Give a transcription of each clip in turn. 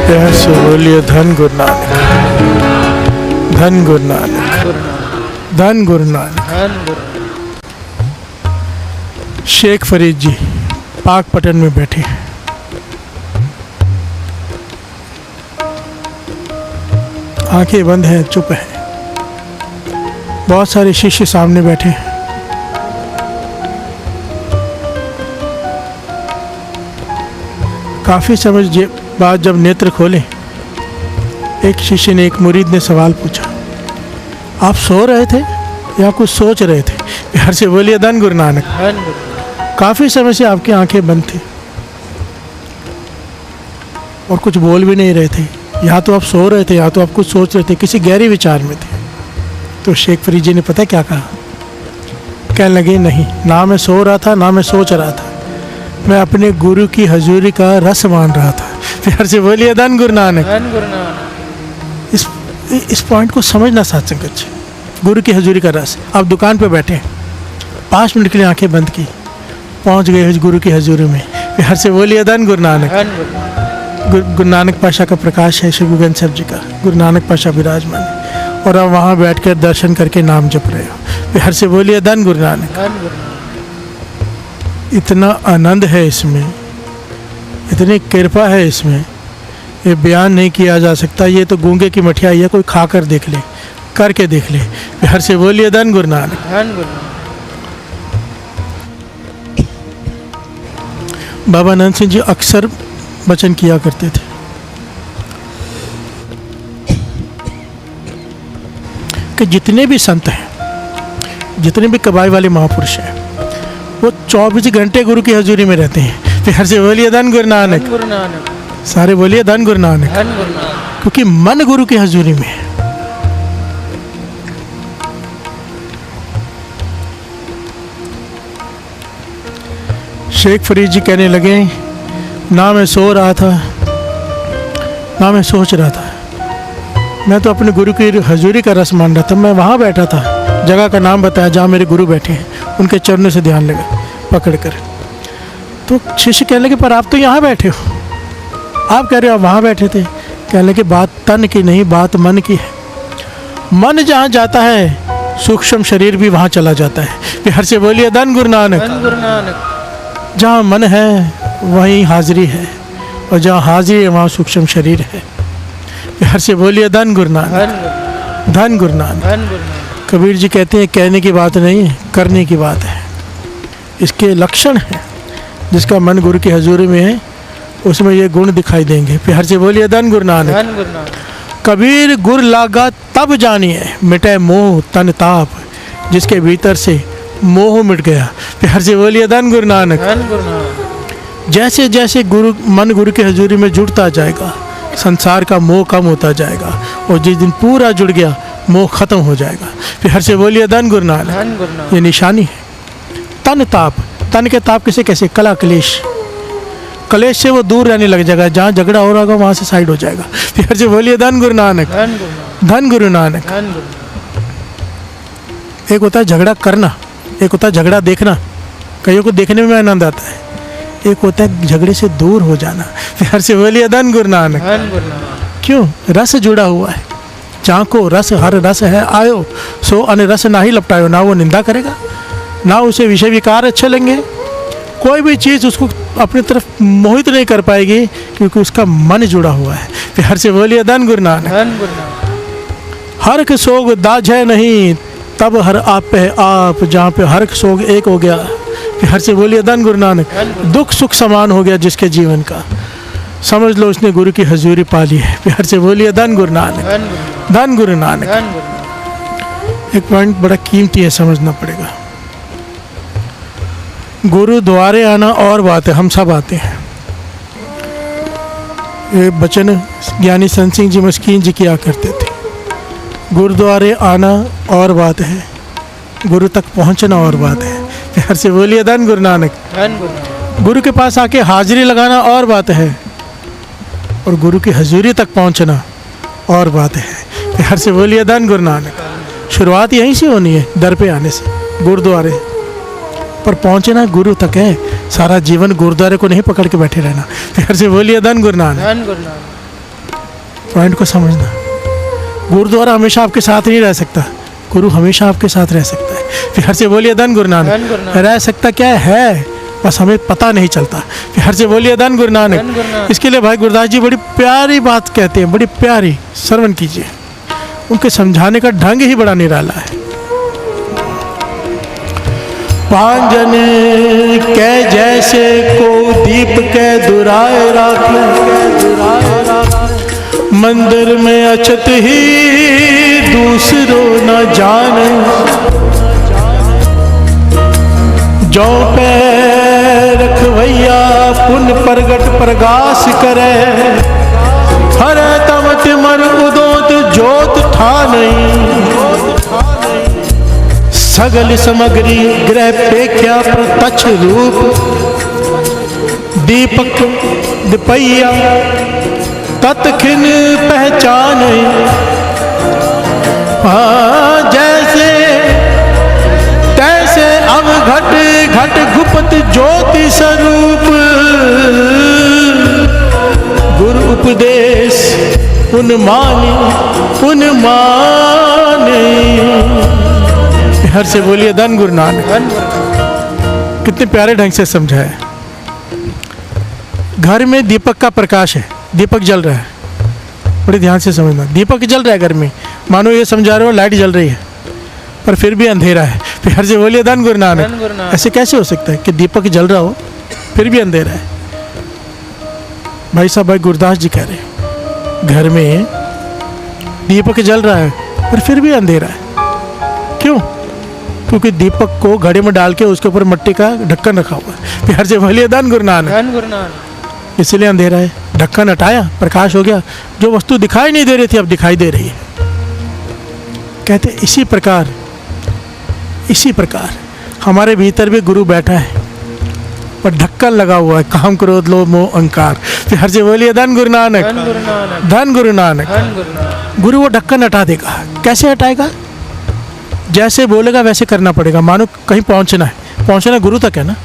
प्यार से बोलिए धन गुरु नानक, धन गुरु नानक, धन गुरु नानक। शेख फरीद जी पाक पटन में बैठे हैं। आंखें बंद हैं, चुप है। बहुत सारे शिष्य सामने बैठे हैं। काफी समय बाद जब नेत्र खोले, एक शिष्य ने, एक मुरीद ने सवाल पूछा, आप सो रहे थे या कुछ सोच रहे थे? प्यार से बोलिए धन गुरु नानक। काफी समय से आपकी आंखें बंद थी और कुछ बोल भी नहीं रहे थे। या तो आप सो रहे थे या तो आप कुछ सोच रहे थे, किसी गहरे विचार में थे। तो शेख फरीद जी ने पता क्या कहा? कहने लगे, नहीं, ना मैं सो रहा था ना मैं सोच रहा था, मैं अपने गुरु की हजूरी का रस मान रहा था। प्यार से बोलिए धन गुरु नानक। इस पॉइंट को समझना साथ संगत जी। गुरु की हजूरी का रस। आप दुकान पे बैठे, 5 मिनट के लिए आंखें बंद की, पहुंच गए गुरु की हजूरी में। प्यार से बोलिए धन गुरु नानक। गुरु नानक पाशा का प्रकाश है, श्री गुरु ग्रंथ साहिब जी का। गुरु नानक पाशा विराजमान है और आप वहाँ बैठकर दर्शन करके नाम जप रहे हो। प्यार से बोलिए धन गुरु नानक। इतना आनंद है इसमें, इतनी कृपा है इसमें, ये बयान नहीं किया जा सकता। ये तो गूंगे की मठियाई है, कोई खा कर देख ले, करके देख ले। प्यार से बोलिए धन गुरु नानक। बाबा नंद सिंह जी अक्सर वचन किया करते थे कि जितने भी संत हैं, जितने भी कबाई वाले महापुरुष हैं, वो 24 घंटे गुरु की हजूरी में रहते हैं। प्यार से बोलिए धन गुरु नानक। सारे बोलिए धन गुरु नानक। क्योंकि मन गुरु की हजूरी में है। शेख फरीद जी कहने लगे, ना मैं सो रहा था ना मैं सोच रहा था, मैं तो अपने गुरु की हजूरी का रस मान रहा था। मैं वहाँ बैठा था, जगह का नाम बताया जहाँ मेरे गुरु बैठे हैं, उनके चरणों से ध्यान लगा पकड़ कर। तो शिष्य कहने लगे, पर आप तो यहाँ बैठे हो, आप कह रहे हो आप वहाँ बैठे थे। कहने लगे, बात तन की नहीं, बात मन की है। मन जहाँ जाता है, सूक्ष्म शरीर भी वहाँ चला जाता है। प्यार से बोलिए धन गुरु नानक। जहाँ मन है वहीं हाजिरी है, और जहाँ हाजिरी है वहाँ सूक्ष्म शरीर है। प्यार से बोलिए धन गुरु नानक। धन गुरु नानक। कबीर जी कहते हैं, कहने की बात नहीं है, करने की बात है। इसके लक्षण हैं। जिसका मन गुरु की हजूरी में है, उसमें ये गुण दिखाई देंगे। प्यार से बोलिए धन गुरु नानक। कबीर गुर लागा तब जानिए, मिटे मोह तन ताप, जिसके भीतर से मोह मिट गया। प्यार से बोलिए धन गुरु नानक। जैसे जैसे मन गुरु की हजूरी में जुड़ता जाएगा, संसार का मोह कम होता जाएगा, और जिस दिन पूरा जुड़ गया, मोह खत्म हो जाएगा। प्यार से बोलिए धन गुरु नानक। ये निशानी है। तन ताप, तन के ताप किसे कैसे? कला क्लेश, कलेश से वो दूर रहने लग जाएगा। जहाँ झगड़ा हो रहा होगा वहाँ से साइड हो जाएगा। प्यार से बोलिए धन गुरु नानक। धन गुरु नानक। एक होता है झगड़ा करना, एक होता है झगड़ा देखना। कईयों को देखने में आनंद आता है। एक होता है झगड़े से दूर हो जाना। प्यार से बोलिए धन गुरु नानक। क्यों? रस जुड़ा हुआ है। जहाँ को रस, हर रस है आयो, सो अन रस ना ही लपटायो। ना वो निंदा करेगा, ना उसे विषय विकार अच्छे लेंगे। कोई भी चीज़ उसको अपनी तरफ मोहित नहीं कर पाएगी, क्योंकि उसका मन जुड़ा हुआ है। प्यार से बोलिए धन गुरु नानक। हर के सोग दाज है नहीं, तब हर आप पे आप, जहाँ पे हर सोग एक हो गया। प्यार से बोलिए धन गुरु नानक। दुख सुख समान हो गया जिसके जीवन का, समझ लो उसने गुरु की हजूरी पा ली है। प्यार से बोलिए धन गुरु नानक। धन गुरु नानक। एक पॉइंट बड़ा कीमती है, समझना पड़ेगा। गुरु द्वारे आना और बात है, हम सब आते हैं। ये वचन ज्ञानी संत सिंह जी मस्कीन जी किया करते थे। गुरुद्वारे आना और बात है, गुरु तक पहुंचना और बात है। प्यार से बोलिए धन गुरु नानक। गुरु के पास आके हाजिरी लगाना और बात है, और गुरु की हजूरी तक पहुंचना और बात है। प्यार से बोलिए धन गुरु नानक। शुरुआत यहीं से होनी है, दर पे आने से, गुरुद्वारे पर पहुंचना गुरु तक है। सारा जीवन गुरुद्वारे को नहीं पकड़ के बैठे रहना। प्यार से बोलिए धन गुरु नानक। पॉइंट को समझना। गुरुद्वारा हमेशा आपके साथ नहीं रह सकता, गुरु हमेशा आपके साथ रह सकता है। फिर से बोलिए धन गुरु नानक। रह सकता क्या है, बस हमें पता नहीं चलता। फिर से बोलिए धन गुरु नानक। इसके लिए भाई गुरदास जी बड़ी प्यारी बात कहते हैं, बड़ी प्यारी, श्रवण कीजिए। उनके समझाने का ढंग ही बड़ा निराला है। पांजन के जैसे को दीप के दुराए राखे, मंदिर में अछत ही दूसरो न जाने। जो पे रखवैया पुन प्रगट प्रगास करे, हर तमत मर उदोत जोत ठानई। सगल समग्री ग्रह पेख्या प्रत्यक्ष रूप, दीपक दिपैया तत्खिन पहचान। जैसे तैसे अब घट घट गुप्त ज्योति स्वरूप, गुरु उपदेश उन्मानी उन्माने। हर से बोलिए धन गुरु नानक। कितने प्यारे ढंग से समझाया। घर में दीपक का प्रकाश है, दीपक जल रहा है, बड़े ध्यान से समझना। दीपक जल रहा है घर में, मानो ये समझा रहे हो लाइट जल रही है पर फिर भी अंधेरा है। फिर हर से बोलिए धन गुरु नानक। ऐसे कैसे हो सकता है कि दीपक जल रहा हो फिर भी अंधेरा है? भाई साहब, भाई गुरदास जी कह रहे घर में दीपक जल रहा है पर फिर भी अंधेरा है। क्यों? क्योंकि दीपक को घड़े में डाल के उसके ऊपर मिट्टी का ढक्कन रखा हुआ है। प्यार से बोलिए धन गुरु नानक। इसलिए अंधेरा है। ढक्कन हटाया, प्रकाश हो गया, जो वस्तु दिखाई नहीं दे रही थी अब दिखाई दे रही है। कहते इसी प्रकार हमारे भीतर भी गुरु बैठा है पर ढक्कन लगा हुआ है, काम क्रोध लोभ मोह अहंकार। फिर हर से बोलिए धन गुरु नानक। धन गुरु नानक। गुरु वो ढक्कन हटा देगा। कैसे हटाएगा? जैसे बोलेगा वैसे करना पड़ेगा। मानो कहीं पहुंचना गुरु तक है ना।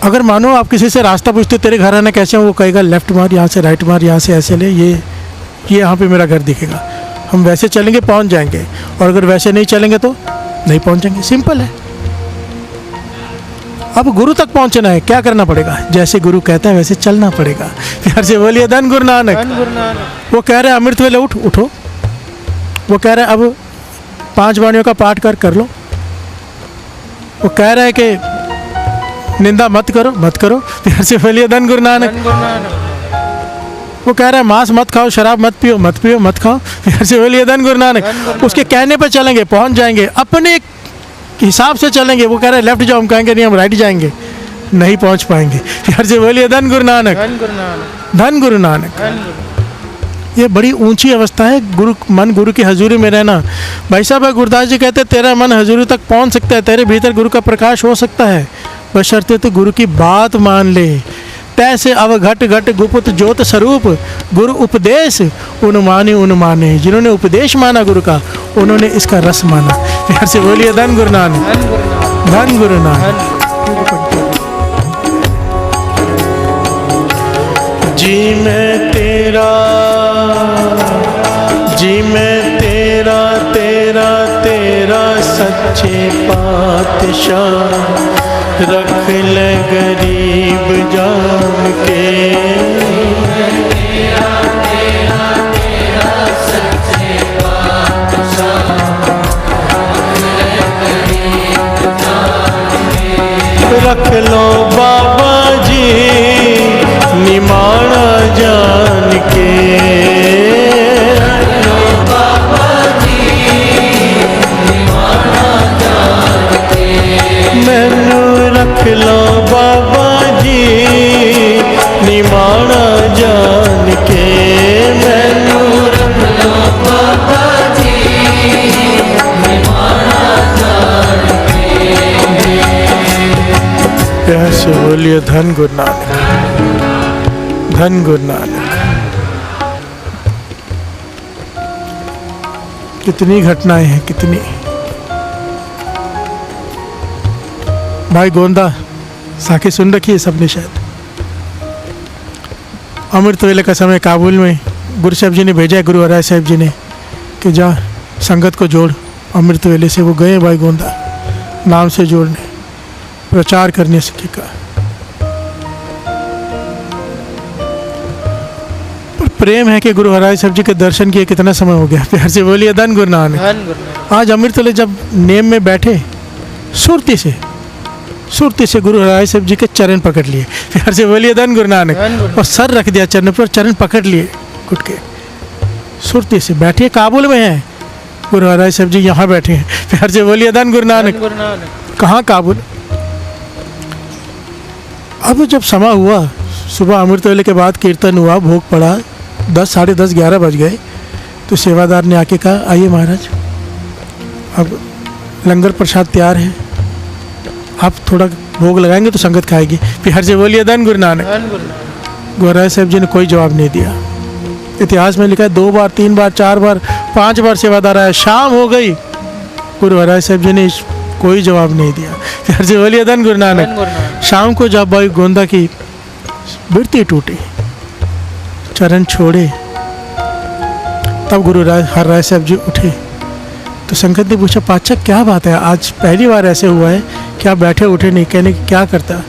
अगर मानो आप किसी से रास्ता पूछते तेरे घर आना कैसे, वो कहेगा लेफ्ट मार, यहाँ से राइट मार, यहाँ से ऐसे ले, ये यहाँ पे मेरा घर दिखेगा। हम वैसे चलेंगे पहुंच जाएंगे, और अगर वैसे नहीं चलेंगे तो नहीं पहुंचेंगे। सिंपल है। अब गुरु तक पहुंचना है, क्या करना पड़ेगा? जैसे गुरु कहता है वैसे चलना पड़ेगा। प्यार से बोलिए धन गुरु नानक। वो कह रहे हैं अमृत वेले उठो। वो कह रहे हैं अब 5 वाणियों का पाठ कर लो। वो कह रहा है कि निंदा मत करो। प्यार से बोलिए धन गुरु नानक। वो कह रहा है मांस मत खाओ, शराब मत खाओ। प्यार से बोलिए धन गुरु नानक। उसके कहने पर चलेंगे, पहुंच जाएंगे। अपने हिसाब से चलेंगे। वो कह रहे हैं लेफ्ट जाओ, हम कहेंगे नहीं हम राइट जाएंगे, नहीं पहुंच पाएंगे। प्यार से बोलिए धन गुरु नानक। धन गुरु नानक। ये बड़ी ऊंची अवस्था है, गुरु की हजूरी में रहना। भाई साहब, गुरदास जी कहते तेरा मन हजूरी तक पहुंच सकता है, तेरे भीतर गुरु का प्रकाश हो सकता है, बशर्ते तो गुरु की बात मान ले। तैसे अब घट घट गुप्त ज्योत स्वरूप, गुरु उपदेश उन्माने। जिन्होंने उपदेश माना गुरु का, उन्होंने इसका रस माना। प्यार से बोलिए धन गुरु नानक। धन गुरु नानक। जी मैं तेरा तेरा सच्चे पातशाह, रख ले गरीब जान के। सच्चे पातशाह, रख लो बाबा जी निमाणा जान के। मैनू रख लो बाबा जी निमाणा जान के। मैनू रख लो बाबा जी निमाणा जान के। प्यासे बोलिए धन गुरु नानक। धन गुरु नानक। कितनी घटनाएं हैं, कितनी। भाई गोंदा साखी सुन रखी है सबने शायद। अमृत वेले का समय काबुल में गुरु साहब जी ने भेजा है, गुरु हराय साहब जी ने, कि जा संगत को जोड़। अमृत वेले से वो गए भाई गोंदा नाम से जोड़ने, प्रचार करने से का। प्रेम है कि गुरु हराय साहब जी के दर्शन किए कितना समय हो गया। प्यार से बोलिए धन गुरु नानक। आज अमृत वेले जब नेम में बैठे, सुरती से गुरु हराय साहब जी के चरण पकड़ लिए। प्यार से बोलिए धन गुरु नानक। और सर रख दिया चरण पर, चरण पकड़ लिए घुट के। सुरती से बैठे, काबुल में हैं गुरु हराय साहब जी, यहाँ बैठे हैं। प्यार से बोलिए धन गुरु नानक। कहाँ काबुल। अब जब समय हुआ, सुबह अमृत वेले के बाद कीर्तन हुआ, भोग पड़ा, 10, साढ़े 10, 11 बज गए, तो सेवादार ने आके कहा आइए महाराज, अब लंगर प्रसाद तैयार है, आप थोड़ा भोग लगाएंगे तो संगत खाएगी। प्यार से बोलिए धन गुरु नानक। गुरु हराय साहब जी ने कोई जवाब नहीं दिया। इतिहास में लिखा है 2 बार, 3 बार, 4 बार, 5 बार सेवादार आया, शाम हो गई, गुरु हराय साहब जी ने कोई जवाब नहीं दिया। प्यार से बोलिए धन गुरु नानक। शाम को जब भाई गोंदा की बिरती टूटी, चरण छोड़े, तब गुरु हराय साहब जी उठे। तो संगत ने पूछा पातशाह क्या बात है, आज पहली बार ऐसे हुआ है, क्या बैठे उठे नहीं? कहने की क्या करता,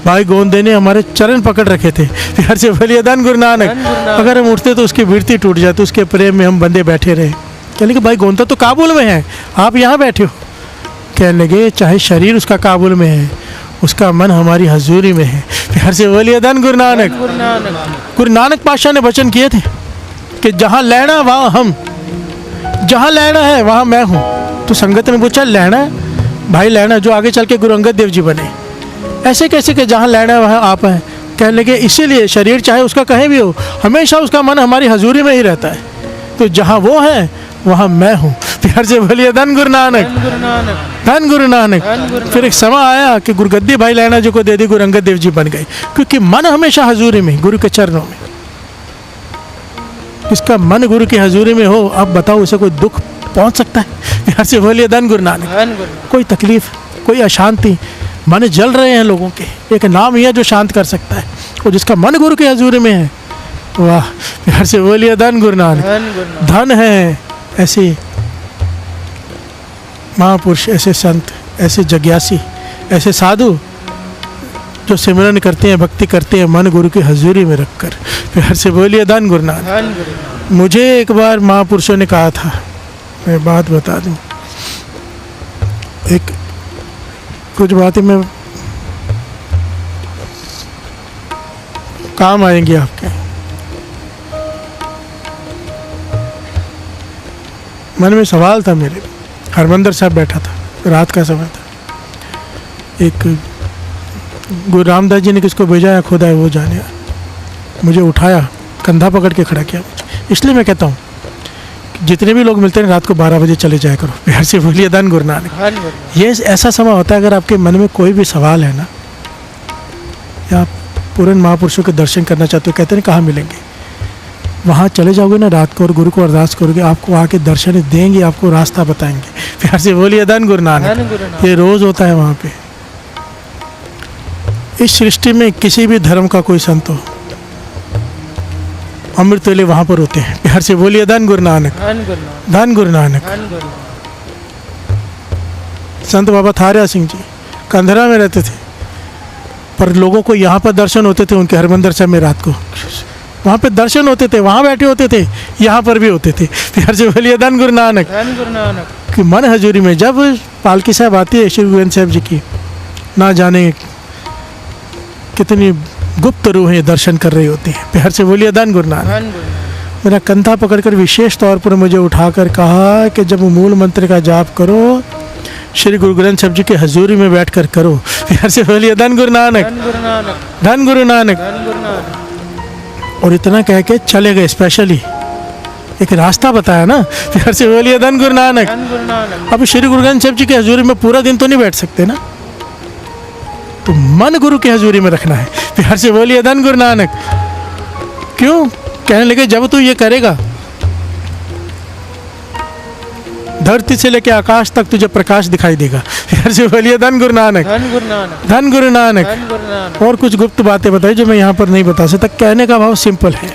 भाई गोंदे ने हमारे चरण पकड़ रखे थे। प्यार से बोलिए धन गुरु नानक। अगर हम उठते तो उसकी बिरती टूट जाती, उसके प्रेम में हम बंदे बैठे रहे। कहने कि भाई गोंदा तो काबुल में है, आप यहाँ बैठे हो। कहने लगे चाहे शरीर उसका काबुल में है, उसका मन हमारी हजूरी में है। प्यार से बोलिए धन गुरु नानक। गुरु नानक पातशाह ने वचन किए थे कि जहाँ लेना वहाँ हम, जहाँ लेना है वहाँ मैं हूँ। तो संगत ने पूछा लेना भाई, लेना जो आगे चल के गुरु अंगद देव जी बने, ऐसे कैसे कि जहाँ लेना है वहाँ आप हैं? कहने लगे इसीलिए शरीर चाहे उसका कहीं भी हो, हमेशा उसका मन हमारी हजूरी में ही रहता है, तो जहाँ वो है वहाँ मैं हूँ। प्यार से बोलिए धन गुरु नानक। धन गुरु नानक। फिर एक समय आया कि गुरुगद्दी भाई लैना जी को दे दी, गुरु अंगद देव जी बन गए, क्योंकि मन हमेशा हजूरी में, गुरु के चरणों में। इसका मन गुरु की हजूरी में हो, अब बताओ उसे कोई दुख पहुंच सकता है? प्यार से बोलिए धन गुरु नानक। कोई तकलीफ, कोई अशांति, मन जल रहे हैं लोगों के, एक नाम ही है जो शांत कर सकता है, और जिसका मन गुरु की हजूरी में है, वाह। प्यार से बोलिए धन गुरु नानक। धन है ऐसे महापुरुष, ऐसे संत, ऐसे जग्यासी, ऐसे साधु जो सिमरन करते हैं, भक्ति करते हैं मन गुरु की हजूरी में रखकर। प्यार से बोलिए धन गुरु नानक। मुझे एक बार महापुरुषों ने कहा था, मैं बात बता दूं, एक कुछ बातें मैं काम आएंगी आपके। मन में सवाल था मेरे, हरमंदर साहब बैठा था, रात का समय था, एक गुरु रामदास जी ने किसको भेजा है खुदा है वो जाने, मुझे उठाया, कंधा पकड़ के खड़ा किया। इसलिए मैं कहता हूँ जितने भी लोग मिलते हैं रात को 12 बजे चले जाया करो। प्यार से बोलिए धन गुरु नानक। ये ऐसा समय होता है, अगर आपके मन में कोई भी सवाल है ना, या पूर्ण महापुरुषों के दर्शन करना चाहते हो, कहते हैं कहाँ मिलेंगे, वहाँ चले जाओगे ना रात को और गुरु को अरदास करोगे, आपको आके दर्शन देंगे, आपको रास्ता बताएंगे। प्यार से बोलिए धन गुरु नानक। ये रोज होता है वहाँ पे। इस सृष्टि में किसी भी धर्म का कोई संत हो, अमृत वेले वहाँ पर होते हैं। प्यार से बोलिए धन गुरु नानक। धन गुरु नानक। संत बाबा थारिया सिंह जी कंधरा में रहते थे, पर लोगों को यहाँ पर दर्शन होते थे उनके हरमंदर साहब में, रात को वहाँ पे दर्शन होते थे, वहाँ बैठे होते थे, यहाँ पर भी होते थे। प्यार से बोलिए धन गुरु नानक। कि मन हजूरी में जब पालकी साहब आती है श्री गुरु ग्रंथ साहब जी की, ना जाने कितनी गुप्त रूहें दर्शन कर रही होती हैं। प्यार से बोलिए धन गुरु नानक। मेरा कंधा पकड़कर विशेष तौर पर मुझे उठाकर कहा कि जब मूल मंत्र का जाप करो, श्री गुरु ग्रंथ साहब जी के हजूरी में बैठकर करो। प्यार से बोलिए धन गुरु नानक। धन गुरु नानक। और इतना कह के चले गए, स्पेशली एक रास्ता बताया ना। प्यार से बोलिए धन गुरु नानक। अब श्री गुरु ग्रंथ साहब जी के हजूरी में पूरा दिन तो नहीं बैठ सकते ना, तो मन गुरु की हजूरी में रखना है। प्यार से बोलिए धन गुरु नानक। क्यों? कहने लगे जब तू ये करेगा, धरती से लेकर आकाश तक तुझे प्रकाश दिखाई देगा। प्यार से बोलिए धन गुरु नानक। धन गुरु नानक। और कुछ गुप्त बातें बताई जो मैं यहाँ पर नहीं बता सकता। कहने का भाव सिंपल है,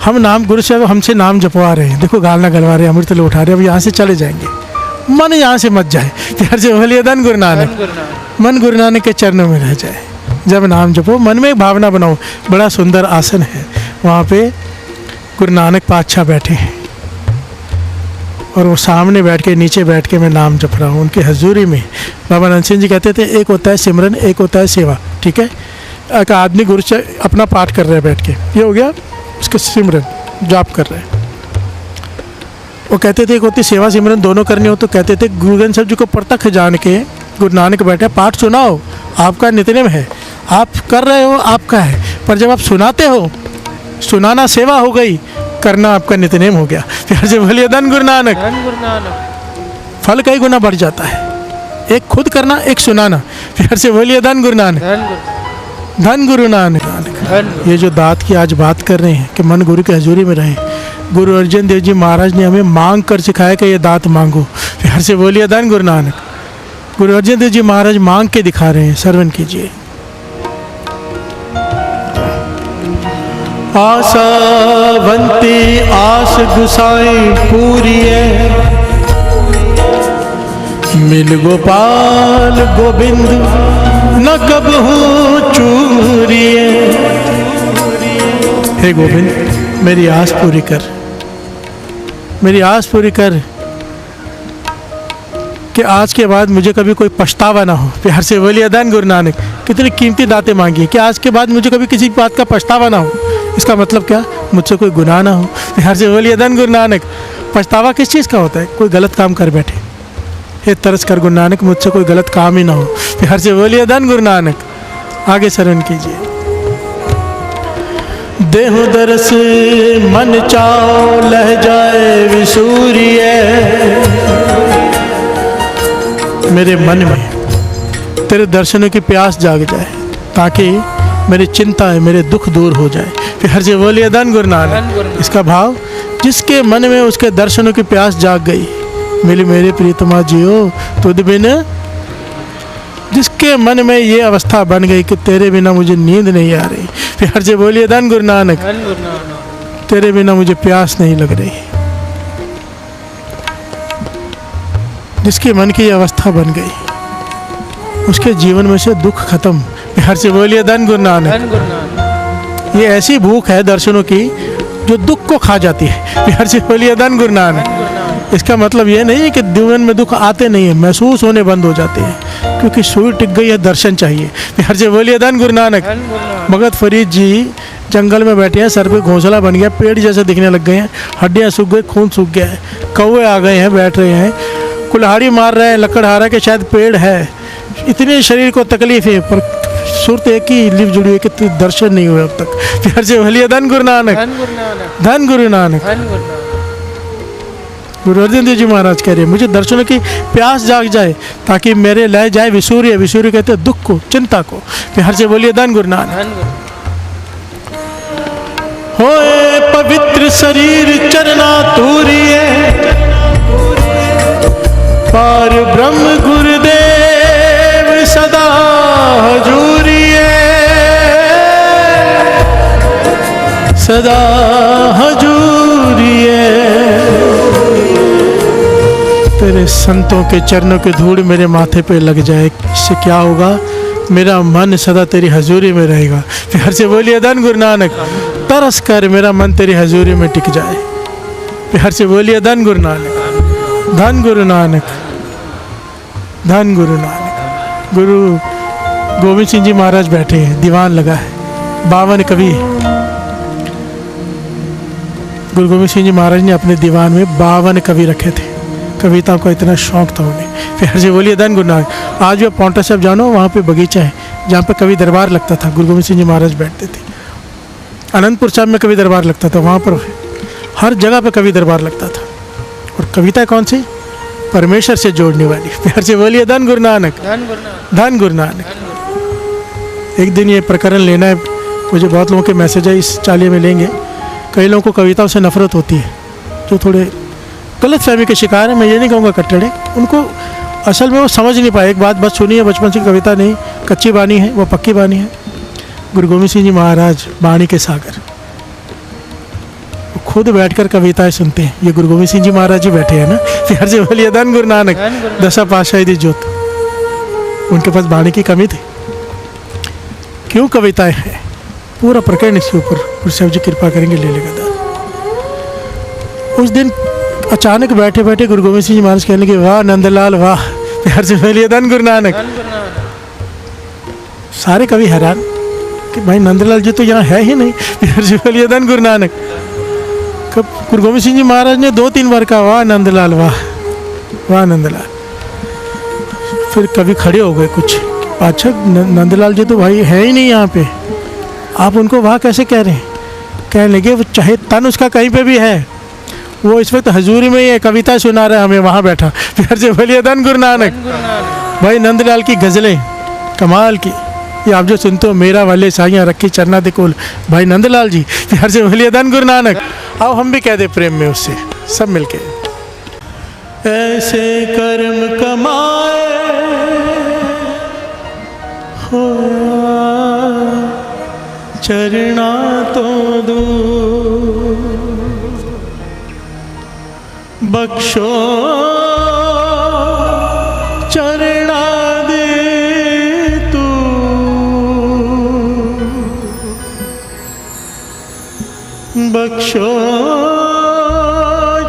हम नाम गुरु से हमसे नाम जपवा रहे हैं, देखो गालना गलवा रहे हैं, अमृत उठा रहे हैं, अब यहाँ से चले जाएंगे, मन यहाँ से मत जाए। प्यार से बोलिए धन गुरु नानक। मन गुरु नानक के चरणों में रह जाए। जब नाम जपो मन में एक भावना बनाओ। बड़ा सुंदर आसन है, वहाँ पे गुरु नानक पातशाह बैठे हैं और वो सामने बैठ के, नीचे बैठ के मैं नाम जप रहा हूँ उनकी हजूरी में। बाबा नंद सिंह जी कहते थे एक होता है सिमरन, एक होता है सेवा। ठीक है, एक आदमी गुरु से अपना पाठ कर रहे हैं बैठ के, ये हो गया उसका सिमरन, जाप कर रहे हैं। वो कहते थे एक होती सेवा सिमरन, दोनों करनी हो तो कहते थे गुरु ग्रंथ साहब जी को प्रत्यक्ष जान के गुरु नानक बैठे, पाठ सुनाओ, आपका नित्यनेम है, आप कर रहे हो आपका है, पर जब आप सुनाते हो, सुनाना सेवा हो गई, करना आपका नित्यनेम हो गया। प्यार से बोलिए धन गुरु नानक। फल कई गुना बढ़ जाता है, एक खुद करना, एक सुनाना। प्यार से बोलिए धन गुरु नानक। धन गुरु नानक। ये जो दात की आज बात कर रहे हैं कि मन गुरु की हजूरी में रहे, गुरु अर्जन देव जी महाराज ने हमें मांग कर सिखाया कि ये दात मांगो। प्यार से बोलिए धन गुरु नानक। गुरु अर्जन देव जी महाराज मांग के दिखा रहे हैं, श्रवण कीजिए। आशावंती आस गुसाई पूरी है, मिल गोपाल गोविंद न कब हो चूरिए। हे गोविंद मेरी आस पूरी कर, मेरी आस पूरी कर कि आज के बाद मुझे कभी कोई पछतावा ना हो। प्यार से बोलिए धन गुरु नानक। कितनी कीमती दातें मांगी कि आज के बाद मुझे कभी किसी बात का पछतावा ना हो। इसका मतलब क्या, मुझसे कोई गुनाह ना हो। प्यार से बोलिए धन गुरु नानक। पछतावा किस चीज़ का होता है, कोई गलत काम कर बैठे, हे तरस कर गुरु नानक मुझसे कोई गलत काम ही ना हो। प्यार से बोलिए धन गुरु नानक। आगे शरण कीजिए। देहु दरस मन चाओ लह जाए विसूरिए, मेरे मन में तेरे दर्शनों की प्यास जाग जाए ताकि मेरी चिंता है, मेरे दुख दूर हो जाए। प्यार से बोलिए धन गुरु नानक। इसका भाव, जिसके मन में उसके दर्शनों की प्यास जाग गई, मिली मेरे प्रीतमा जियो तुझ बिन, जिसके मन में ये अवस्था बन गई कि तेरे बिना मुझे नींद नहीं आ रही। प्यार से बोलिए धन गुरु नानक। तेरे बिना मुझे प्यास नहीं लग रही। जिसके मन की अवस्था बन गई, उसके जीवन में से दुख खत्म। प्यार से बोलिए धन गुरु नानक। ये ऐसी भूख है दर्शनों की जो दुख को खा जाती है। प्यार से बोलिए धन गुरु नानक। इसका मतलब ये नहीं है कि जीवन में दुख आते नहीं है, महसूस होने बंद हो जाते हैं, क्योंकि सुई टिक गई है, दर्शन चाहिए। प्यार से बोलिए धन गुरु नानक। भगत फरीद जी जंगल में बैठे हैं, सर पे घोंसला बन गया, पेड़ जैसे दिखने लग गए हैं, हड्डियाँ सूख गई, खून सूख गया है, कौवे आ गए हैं, बैठ रहे हैं, कुल्हाड़ी मार रहे हैं, लकड़हारा के शायद पेड़ है, इतने शरीर को तकलीफ है, पर सूरत एक ही लिप जुड़ी है कि दर्शन नहीं हुए अब तक। प्यार से बोलिए धन गुरु नानक। धन गुरु नानक। गुरु अर्जन देव जी महाराज कह रहे हैं मुझे दर्शनों की प्यास जाग जाए ताकि मेरे लय जाए विसूर्य। विसूर्य कहते हैं दुख को, चिंता को। प्यार से बोलिए धन गुरु नानक। होए पवित्र शरीर चरना तूरिए, पार ब्रह्म गुरुदेव सदा हजूरिए, सदा हजूरिए। तेरे संतों के चरणों की धूड़ मेरे माथे पे लग जाए, इससे क्या होगा, मेरा मन सदा तेरी हजूरी में रहेगा। प्यार से बोलिए धन गुरु नानक। तरस कर मेरा मन तेरी हजूरी में टिक जाए। प्यार से बोलिए धन गुरु नानक। धन गुरु नानक। धन गुरु नानक। गुरु गोविंद सिंह जी महाराज बैठे हैं, दीवान लगा है, 52 कवि। गुरु गोविंद सिंह जी महाराज ने अपने दीवान में 52 कवि रखे थे। कविताओं का इतना शौक था उन्हें। प्यार से बोलिए धन गुरु नानक। आज भी पौंटा साहब जानो, वहाँ पे बगीचा है जहाँ पे कवि दरबार लगता था, गुरु गोविंद सिंह जी महाराज बैठते थे। अनंतपुर साहब में कवि दरबार लगता था, वहाँ पर हर जगह पे कवि दरबार लगता था। और कविता कौन सी, परमेश्वर से जोड़ने वाली। प्यार से बोलिए धन गुरु नानक। धन गुरु नानक। एक दिन ये प्रकरण लेना है, मुझे बहुत लोगों के मैसेज है, इस चालिये में लेंगे। कई लोगों को कविताओं से नफरत होती है, जो थोड़े गलत फहमी के शिकार है। मैं ये नहीं कहूँगा कट्टड़े, उनको असल में वो समझ नहीं पाए। एक बात बस सुनी है, बचपन से कविता नहीं, कच्ची बानी है, वो पक्की बानी है। गुरु गोविंद सिंह जी महाराज बाणी के सागर, वो खुद बैठकर कविताएं सुनते हैं। ये गुरु गोविंद सिंह जी महाराज जी बैठे हैं ना, प्यार से बोलिए धन गुरु नानक, दशा पातशाही दी जोत। उनके पास वाणी की कमी थी, क्यों कविताएं हैं, पूरा प्रकरण इसके ऊपर गुरु साहब जी कृपा करेंगे, ले लेगा दास। उस दिन अचानक बैठे बैठे गुरु गोविंद सिंह जी महाराज कहने लगे, वाह नंदलाल वाह, प्यार से बोलिए धन गुरु नानक। सारे कवि हैरान कि भाई नंदलाल जी तो यहाँ है ही नहीं, प्यार से बोलिए धन गुरु नानक। कब गुरु गोविंद सिंह जी महाराज ने 2-3 बार कहा, वाह नंदलाल वाह, वाह नंदलाल। फिर कभी खड़े हो गए कुछ, अच्छा नंदलाल जी तो भाई है ही नहीं यहाँ पे, आप उनको वाह कैसे कह रहे हैं। कहने लगे, वो चाहे तन उसका कहीं पे भी है, वो इस वक्त हजूरी में ये कविता सुना रहा है हमें, वहाँ बैठा। प्यार से बोलिए धन गुरु नानक। भाई नंदलाल की गज़लें कमाल की, ये आप जो सुनते हो, मेरा वाले साइयाँ रखी चरना दे कोल, भाई नंदलाल जी, प्यार से बोलिए धन गुरु नानक। आओ हम भी कह दे प्रेम में उससे, सब मिलके। ऐसे कर्म कमाए हो चरना तो दो, बख्शो चरना दे तू, बख्शो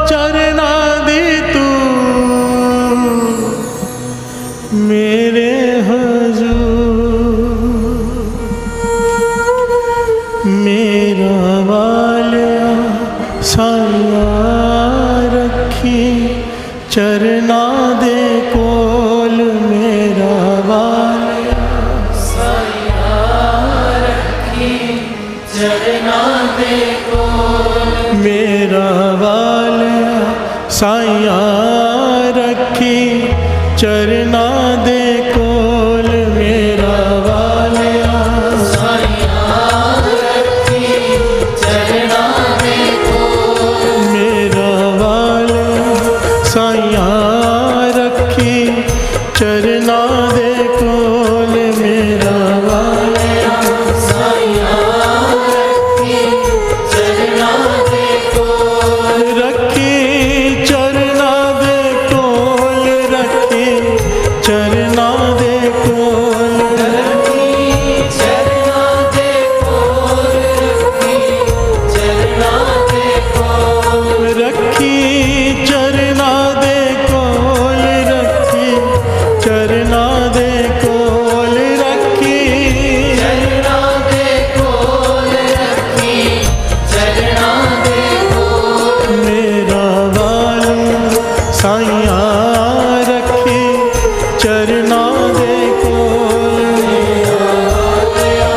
चरना दे तू, मेरे हजूर मेरा वालिया साया रखी चरना दे कोल, मेरा वालिया साया रखी चरना दे कोल, मेरा वालिया साया रखी चरना दे कोल, मेरा वालिया साया रखी चरना दे कोल, मेरा वालिया साया रखी चरना दे कोल, मेरा वालिया साया रखी चरना दे कोल, रखी चरना दे कोल, रखी चरना दे कोल, रखी चरना दे कोल, रखी चरना दे कोल, रखी चरना दे कोल, रखी चरना दे कोल, रखी चरना दे कोल, रखी चरना दे कोल, मेरा वालिया साइया रखी चरना दे कोल, मेरा वालिया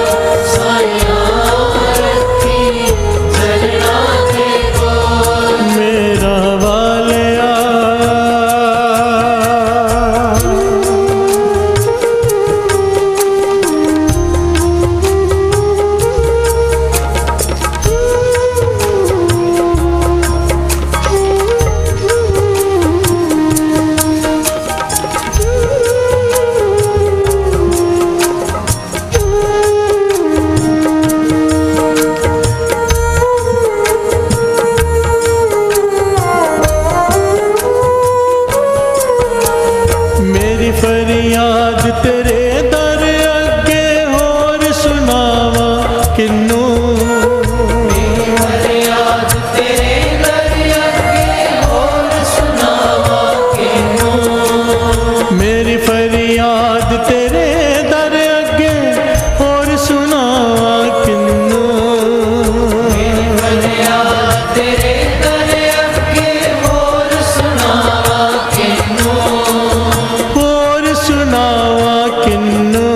साइया रखी चरना दे कोल, मेरा वालिया। मेरी फरियाद तेरे दर अगे होर सुनावा किन्नू, मेरी फरियाद तेरे दर अगे होर सुनावा किन्नू, मेरी फरियाद तेरे दर अगे होर सुनावा किन्नू, मेरी फरियाद तेरे दर अगे होर सुनावा किन्नू, होर सुनावा किन्नू,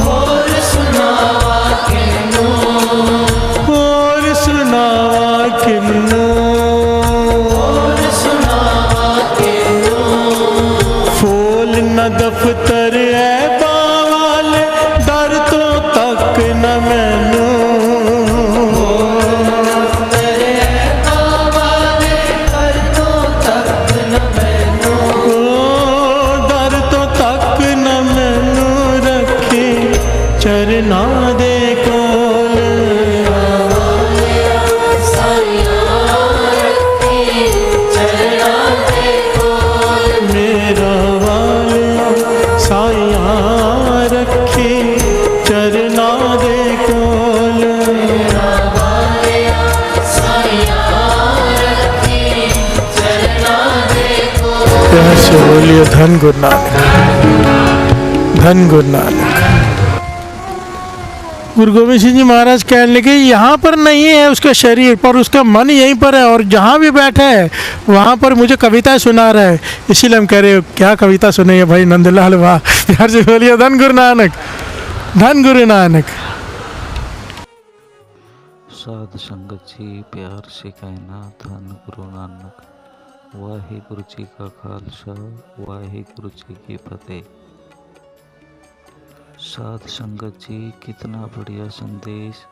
होर सुनावा किन्नू, होर सुनावा किन्नू, होर सुनावा किन्नू, फूल न दफ्तर है बावाले दर तो तक न मैनू, दर तो तक न मैनू, दर तो तक न मैनू, रखी चरना दे कोल, मेरा वालिया साइया बोलिए धन गुरु नानक, धन गुरु नानक। गुरु गोविंद सिंह जी महाराज कहने लगे यहाँ पर नहीं है उसका शरीर, पर उसका मन यहीं पर है, और जहाँ भी बैठा है वहाँ पर मुझे कविता सुना रहा है। इसीलिए हम कह रहे हो क्या कविता सुनेंगे भाई नंदलाल, वाह, प्यार से बोलिए धन गुरु नानक, धन गुरु नानक। साध संगत जी प्यार से कहना धन गुरु नानक। वाहिगुरु जी का खालसा, वाहिगुरु जी की फतेह। साध संगत जी कितना बढ़िया संदेश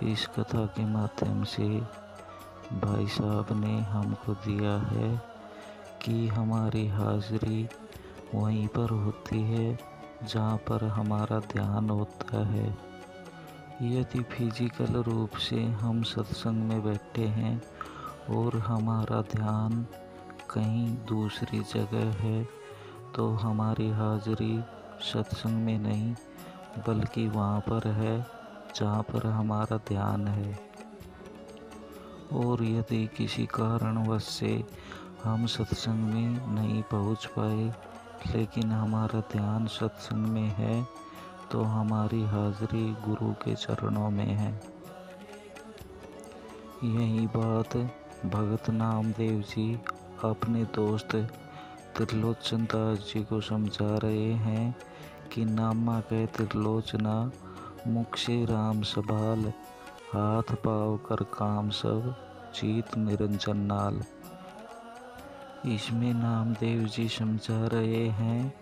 इस कथा के माध्यम से भाई साहब ने हमको दिया है कि हमारी हाजिरी वहीं पर होती है जहाँ पर हमारा ध्यान होता है। यदि फिजिकल रूप से हम सत्संग में बैठे हैं और हमारा ध्यान कहीं दूसरी जगह है तो हमारी हाजिरी सत्संग में नहीं बल्कि वहाँ पर है जहाँ पर हमारा ध्यान है। और यदि किसी कारणवश से हम सत्संग में नहीं पहुँच पाए लेकिन हमारा ध्यान सत्संग में है तो हमारी हाजिरी गुरु के चरणों में है। यही बात भगत नामदेव जी अपने दोस्त त्रिलोचन दास जी को समझा रहे हैं कि नामा कह त्रिलोचना, मुख से राम सभाल, हाथ पाव कर काम सब, जीत निरंजन नाल। इसमें नामदेव जी समझा रहे हैं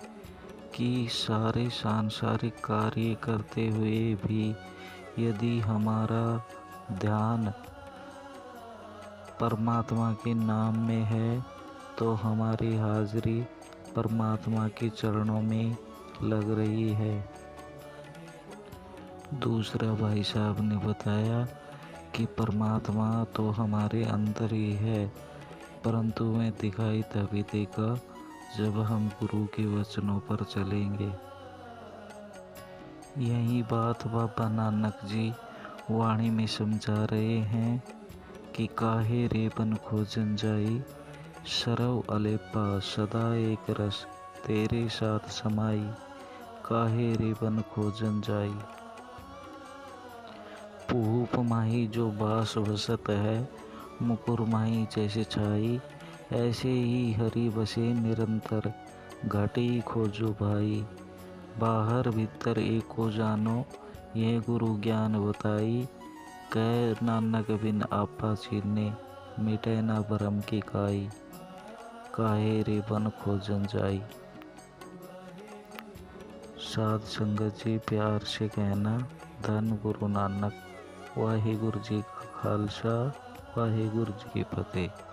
कि सारे सांसारिक कार्य करते हुए भी यदि हमारा ध्यान परमात्मा के नाम में है तो हमारी हाजिरी परमात्मा के चरणों में लग रही है। दूसरा भाई साहब ने बताया कि परमात्मा तो हमारे अंदर ही है, परंतु वह दिखाई तभी देगा जब हम गुरु के वचनों पर चलेंगे। यही बात बाबा नानक जी वाणी में समझा रहे हैं कि काहे रे बन खोजन जाई, सरव अलेपा सदा एक रस, तेरे साथ समाई, काहे रे बन खोजन जाई। पूप माही जो बास वसत है, मुकुर माही जैसे छाई, ऐसे ही हरि बसे निरंतर, घाटी खोजो भाई। बाहर भीतर एको जानो, ये गुरु ज्ञान बताई, कह नानक बिन आपा चीने, मिटे ना भरम की काई, काहे रे बन खोजन जाई। साध संगत जी प्यार से कहना धन गुरु नानक। वाहिगुरु जी का खालसा, वाहिगुरु जी की फतेह।